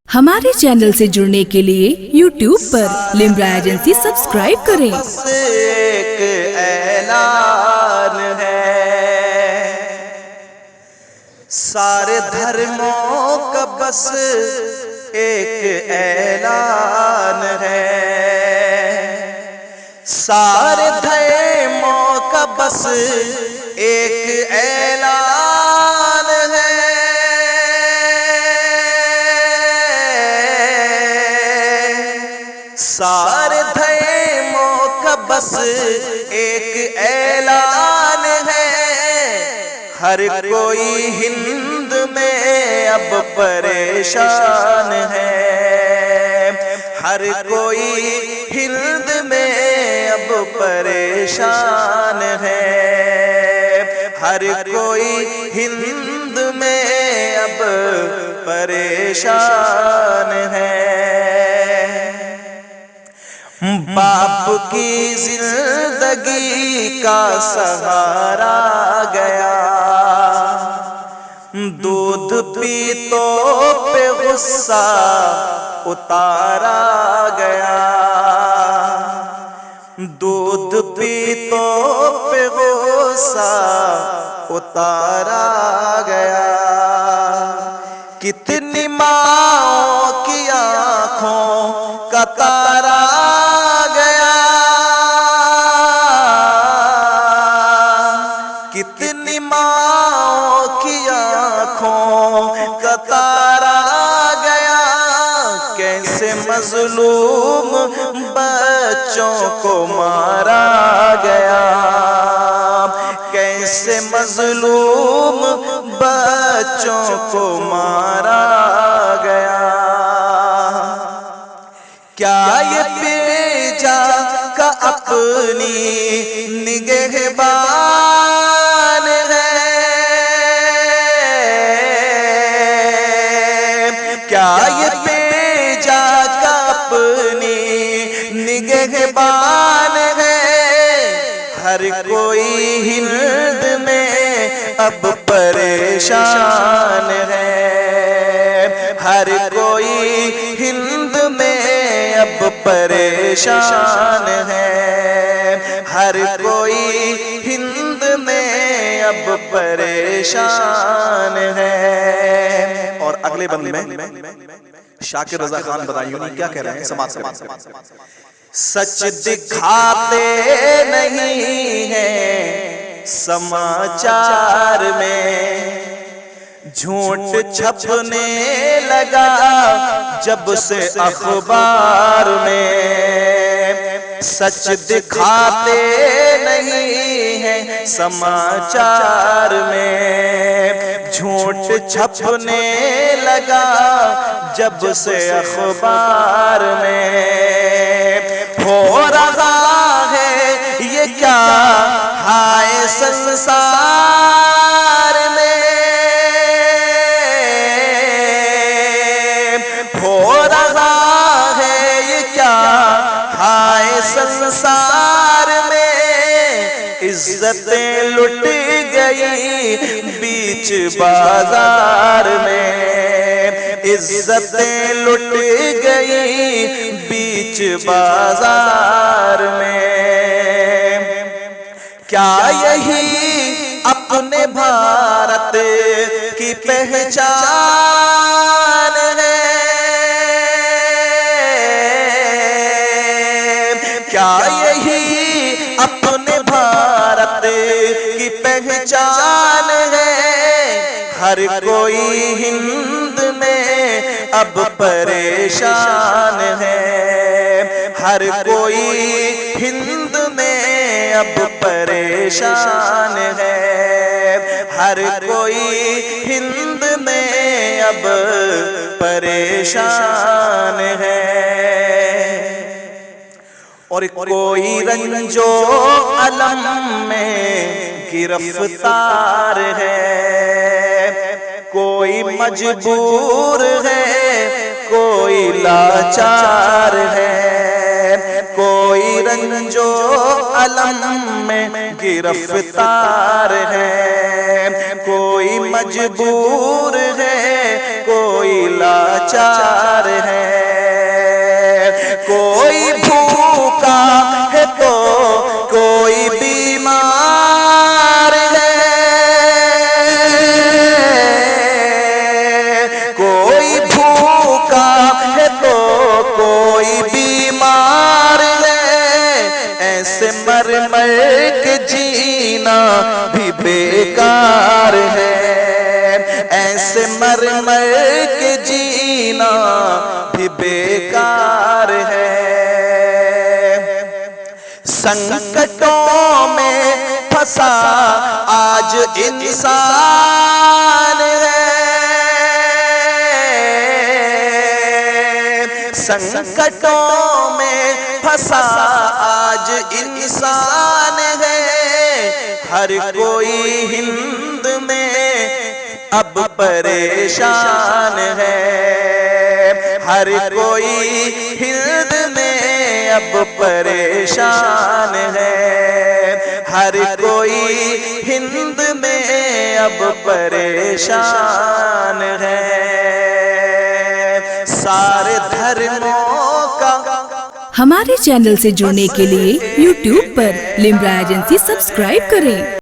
हमारे चैनल से जुड़ने के लिए YouTube पर लिम्रा एजेंसी सब्सक्राइब करें। बस एक ऐलान है, सारे धर्मों का बस एक ऐलान है, सारे धर्मों का बस एक ऐलान है। सारे धर्मों का बस एक ऐलान है, हर कोई हिंद में अब परेशान है, हर कोई हिंद में अब परेशान है, हर कोई हिंद में अब परेशान है। बाप की जिंदगी का सहारा गया, दूध पीतों पे गुस्सा उतारा गया, दूध पीतों पे गुस्सा उतारा गया। कितनी माँओं की आँखों का तारा गया, कितनी माँओं की आँखों का तारा गया। कैसे मजलूम बच्चों को मारा गया, कैसे मजलूम बच्चों को मारा गया। क्या ये बेजा का अपनी निगहबान है, क्या ये बेजा का अपनी निगहबान है। हर कोई हिंद में अब परेशान है, हर कोई हिंद में अब परेशान है, हर कोई हिंद में अब परेशान है। और अगले बंद में शाकिर रजा खान बताइए क्या कह रहे हैं समाज से। सच दिखाते नहीं है समाचार में, झूठ छपने लगा जब से अखबार में। सच दिखाते नहीं है समाचार में, झूठ छपने लगा जब से अखबार में। हो रहा है ये क्या हाय संसार में, हो रहा है ये क्या हाय संसार में। इज्जतें लुट गई बीच बाजार में, इज्जतें लुट गई बीच बाजार में। क्या यही अपने भारत की पहचान है, क्या यही अपने भारत की पहचान है। हर कोई हिंद में अब परेशान है, हर कोई हिंद में अब परेशान है, हर कोई हिंद में अब परेशान है। और कोई रंजो अलम में गिरफ्तार है, कोई मजबूर है, कोई लाचार है। कोई रंजो अलम में गिरफ्तार है, कोई मजबूर है, कोई लाचार बेकार है। संकटों में फंसा आज इंसान है, संकटों में फंसा आज इंसान है। हर कोई हिंद में अब परेशान है, हर कोई हिंद में अब परेशान है, हर कोई हिंद में अब परेशान है। सारे धर्मों का हमारे चैनल से जुड़ने के लिए YouTube पर लिम्रा एजेंसी सब्सक्राइब करें।